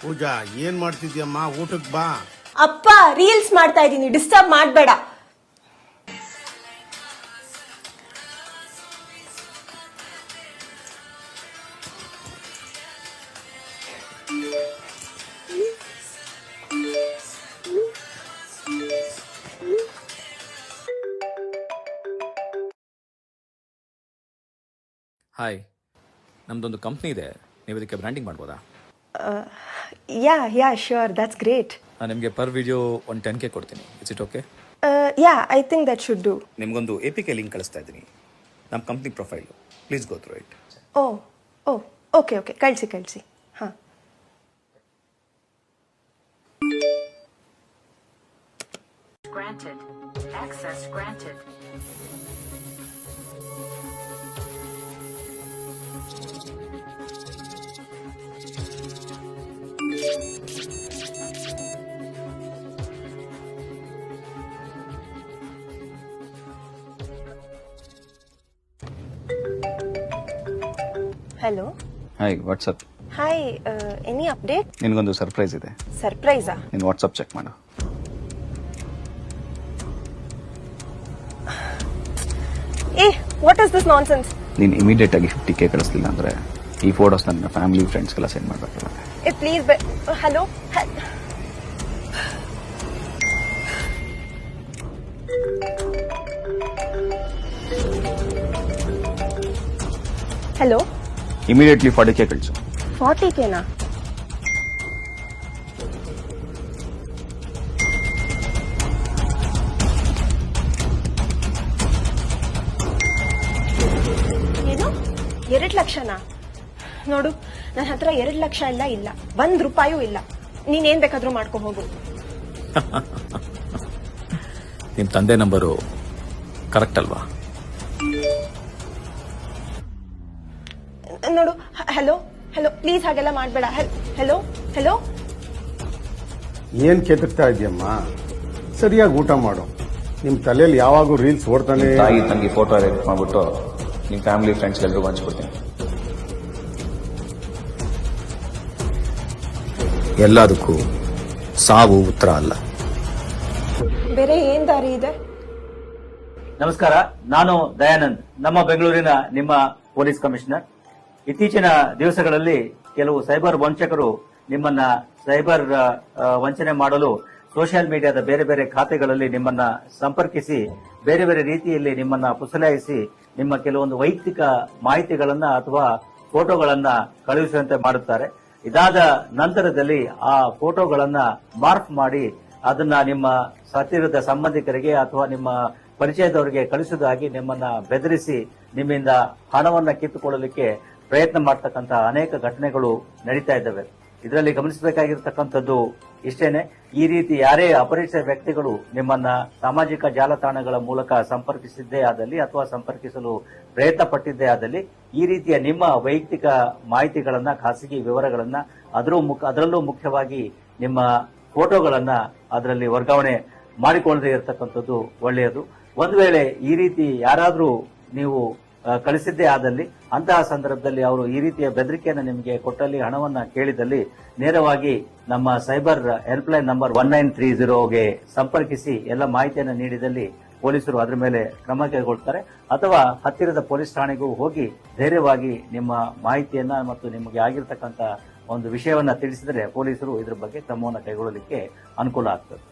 ಪೂಜಾ ಏನ್ ಮಾಡ್ತಿದ್ಯಮ್ಮ? ಊಟಕ್ಕೆ ಬಾ. ಅಪ್ಪ ರೀಲ್ಸ್ ಮಾಡ್ತಾ ಇದೀನಿ, ಡಿಸ್ಟರ್ಬ್ ಮಾಡಬೇಡ. ಹಾಯ್, ನಮ್ದೊಂದು ಕಂಪ್ನಿ ಇದೆ, ನೀವು ಇದಕ್ಕೆ ಬ್ರ್ಯಾಂಡಿಂಗ್ ಮಾಡ್ಬೋದಾ? Yeah sure, that's great. ನಾನು ನಿಮಗೆ ಪರ್ ವಿಡಿಯೋ ಒಂದು 10K ಕೊಡ್ತೀನಿ. It's it okay? Yeah, I think that should do. ನಿಮಗೊಂದು APK ಲಿಂಕ್ ಕಳಿಸ್ತಾ ಇದ್ದೀನಿ, ನಮ್ಮ company profile. Please go through it. Okay ಕಳಿಸಿ. ಹಾಂ. Granted. Access granted. Hello. Hi, WhatsApp. Hi, any update? ನಿನಗೊಂದು ಸರ್ಪ್ರೈಸ್ ಇದೆ. ಸರ್ಪ್ರೈಸಾ? ನೀನು ವಾಟ್ಸಪ್ ಚೆಕ್ ಮಾಡು. What is this nonsense? ನೀನು ಇಮಿಡಿಯೇಟ್ ಆಗಿ 50K ಕಳಿಸ್ಲಿಲ್ಲ ಅಂದ್ರೆ ಈ ಫೋಟೋಸ್ ನನ್ನ ಫ್ಯಾಮಿಲಿ ಫ್ರೆಂಡ್ಸ್ಗೆಲ್ಲ ಸೆಂಡ್ ಮಾಡಬೇಕಲ್ಲ. Please. Hello. Hello. Immediately 40K ಕಳಿಸು. 40Kನಾ? ಏನು, 2 ಲಕ್ಷನಾ? ನೋಡು, ನನ್ನ ಹತ್ರ 2 ಲಕ್ಷ ಇಲ್ಲ, 1 ರೂಪಾಯೂ ಇಲ್ಲ. ನೀನೇನ್ ಬೇಕಾದ್ರೂ ಮಾಡ್ಕೊ ಹೋಗು. ನಿಮ್ಮ ತಂದೆ ನಂಬರು ಕರೆಕ್ಟ್ ಅಲ್ವಾ? ನೋಡು, ಹಲೋ ಪ್ಲೀಸ್ ಹಾಗೆಲ್ಲ ಮಾಡಬೇಡ. ಹಲೋ. ಏನ್ ಕೆದಕ್ತಾ ಇದೆಯಮ್ಮ? ಸರಿಯಾಗಿ ಊಟ ಮಾಡು. ನಿಮ್ ತಲೆಯಲ್ಲಿ ಯಾವಾಗೂ ರೀಲ್ಸ್ ಓಡ್ತಾನೆ. ತಾಯಿ ತಂಗಿ ಫೋಟೋ ಎಡಿಟ್ ಮಾಡ್ಬಿಟ್ಟು ನಿಮ್ಮ ಫ್ಯಾಮಿಲಿ ಫ್ರೆಂಡ್ಸ್ ಎಲ್ಲರಿಗೂ ಹಂಚ್ಕೊಡ್ತೀನಿ. ಎಲ್ಲದಕ್ಕೂ ಸಾವು ಉತ್ತರ ಅಲ್ಲ. ಬೇರೆ ಏನ್ ದಾರಿ ಇದೆ? ನಮಸ್ಕಾರ, ನಾನು ದಯಾನಂದ್, ನಮ್ಮ ಬೆಂಗಳೂರಿನ ನಿಮ್ಮ ಪೊಲೀಸ್ ಕಮಿಷನರ್. ಇತ್ತೀಚಿನ ದಿವಸಗಳಲ್ಲಿ ಕೆಲವು ಸೈಬರ್ ವಂಚಕರು ನಿಮ್ಮನ್ನ ಸೈಬರ್ ವಂಚನೆ ಮಾಡಲು ಸೋಷಿಯಲ್ ಮೀಡಿಯಾದ ಬೇರೆ ಬೇರೆ ಖಾತೆಗಳಲ್ಲಿ ನಿಮ್ಮನ್ನ ಸಂಪರ್ಕಿಸಿ ಬೇರೆ ಬೇರೆ ರೀತಿಯಲ್ಲಿ ನಿಮ್ಮನ್ನ ಪುಸಲಾಯಿಸಿ ನಿಮ್ಮ ಕೆಲವೊಂದು ವೈಯಕ್ತಿಕ ಮಾಹಿತಿಗಳನ್ನ ಅಥವಾ ಫೋಟೋಗಳನ್ನ ಕಳುಹಿಸುವಂತೆ ಮಾಡುತ್ತಾರೆ. ಇದಾದ ನಂತರದಲ್ಲಿ ಆ ಫೋಟೋಗಳನ್ನ ಮಾರ್ಕ್ ಮಾಡಿ ಅದನ್ನ ನಿಮ್ಮ ಹತ್ತಿರದ ಸಂಬಂಧಿಕರಿಗೆ ಅಥವಾ ನಿಮ್ಮ ಪರಿಚಯದವರಿಗೆ ಕಳಿಸುವುದಾಗಿ ನಿಮ್ಮನ್ನ ಬೆದರಿಸಿ ನಿಮ್ಮಿಂದ ಹಣವನ್ನ ಕಿತ್ತುಕೊಳ್ಳಲಿಕ್ಕೆ ಪ್ರಯತ್ನ ಮಾಡತಕ್ಕಂತಹ ಅನೇಕ ಘಟನೆಗಳು ನಡೀತಾ ಇದ್ದಾವೆ. ಇದರಲ್ಲಿ ಗಮನಿಸಬೇಕಾಗಿರ್ತಕ್ಕಂಥದ್ದು ಇಷ್ಟೇನೆ, ಈ ರೀತಿ ಯಾರೇ ಅಪರಿಚಿತ ವ್ಯಕ್ತಿಗಳು ನಿಮ್ಮನ್ನ ಸಾಮಾಜಿಕ ಜಾಲತಾಣಗಳ ಮೂಲಕ ಸಂಪರ್ಕಿಸಿದ್ದೇ ಆದಲ್ಲಿ ಅಥವಾ ಸಂಪರ್ಕಿಸಲು ಪ್ರಯತ್ನ ಪಟ್ಟಿದ್ದೇ ಆದಲ್ಲಿ ಈ ರೀತಿಯ ನಿಮ್ಮ ವೈಯಕ್ತಿಕ ಮಾಹಿತಿಗಳನ್ನ, ಖಾಸಗಿ ವಿವರಗಳನ್ನ, ಅದರಲ್ಲೂ ಮುಖ್ಯವಾಗಿ ನಿಮ್ಮ ಫೋಟೋಗಳನ್ನ ಅದರಲ್ಲಿ ವರ್ಗಾವಣೆ ಮಾಡಿಕೊಳ್ಳದೆ ಇರತಕ್ಕಂಥದ್ದು ಒಳ್ಳೆಯದು. ಒಂದು ವೇಳೆ ಈ ರೀತಿ ಯಾರಾದ್ರೂ ನೀವು ಕಳಿಸಿದ್ದೇ ಆದಲ್ಲಿ ಅಂತಹ ಸಂದರ್ಭದಲ್ಲಿ ಅವರು ಈ ರೀತಿಯ ಬೆದರಿಕೆಯನ್ನು ನಿಮಗೆ ಕೊಟ್ಟಲ್ಲಿ, ಹಣವನ್ನ ಕೇಳಿದಲ್ಲಿ ನೇರವಾಗಿ ನಮ್ಮ ಸೈಬರ್ ಹೆಲ್ಪ್ಲೈನ್ ನಂಬರ್ 1930ಗೆ ಸಂಪರ್ಕಿಸಿ ಎಲ್ಲ ಮಾಹಿತಿಯನ್ನು ನೀಡಿದಲ್ಲಿ ಪೊಲೀಸರು ಅದರ ಮೇಲೆ ಕ್ರಮ ಕೈಗೊಳ್ತಾರೆ. ಅಥವಾ ಹತ್ತಿರದ ಪೊಲೀಸ್ ಠಾಣೆಗೂ ಹೋಗಿ ಧೈರ್ಯವಾಗಿ ನಿಮ್ಮ ಮಾಹಿತಿಯನ್ನ ಮತ್ತು ನಿಮಗೆ ಆಗಿರ್ತಕ್ಕಂಥ ಒಂದು ವಿಷಯವನ್ನ ತಿಳಿಸಿದರೆ ಪೊಲೀಸರು ಇದರ ಬಗ್ಗೆ ಕ್ರಮವನ್ನು ಕೈಗೊಳ್ಳಲಿಕ್ಕೆ ಅನುಕೂಲ ಆಗ್ತದೆ.